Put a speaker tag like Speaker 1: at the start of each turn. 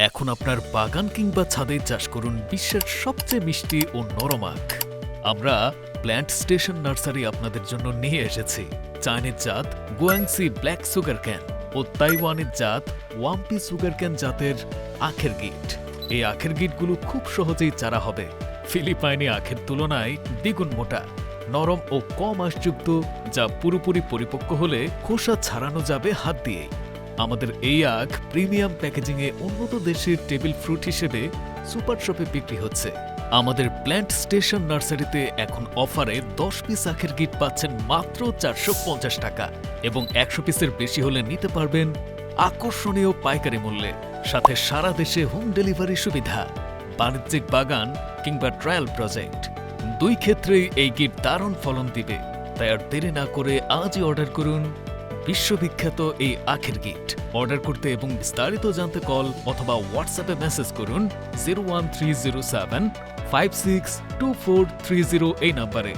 Speaker 1: এখন আপনার বাগান কিংবা ছাদে চাষ করুন বিশ্বের সবচেয়ে মিষ্টি ও নরম আখ। আমরা প্ল্যান্ট স্টেশন নার্সারি আপনাদের জন্য নিয়ে এসেছি চাইনিজ জাত গুয়াংসি ব্ল্যাক সুগার ক্যান ও তাইওয়ানের জাত ওয়াম্পি সুগার ক্যান জাতের আখের গিট। এই আখের গিটগুলো খুব সহজেই চারা হবে। ফিলিপাইনি আখের তুলনায় দ্বিগুণ মোটা, নরম ও কম আঁশযুক্ত, যা পুরোপুরি পরিপক্ক হলে খোসা ছাড়ানো যাবে হাত দিয়েই। আমাদের এই আখ প্রিমিয়াম প্যাকেজিংয়ে উন্নত দেশের টেবিল ফ্রুট হিসেবে সুপার শপে বিক্রি হচ্ছে। আমাদের প্ল্যান্ট স্টেশন নার্সারিতে এখন অফারে 10 পিস আখের গিট পাচ্ছেন মাত্র 450 টাকা এবং 100 পিসের বেশি হলে নিতে পারবেন আকর্ষণীয় পাইকারি মূল্যে, সাথে সারা দেশে হোম ডেলিভারি সুবিধা। বাণিজ্যিক বাগান কিংবা ট্রায়াল প্রজেক্ট, দুই ক্ষেত্রেই এই গিট দারুণ ফলন দিবে। তাই আর দেরি না করে আজই অর্ডার করুন বিশ্ববিখ্যাত এই আখের গিট। অর্ডার করতে এবং বিস্তারিত জানতে কল অথবা হোয়াটসঅ্যাপে মেসেজ করুন 01307 562430 এই নাম্বারে।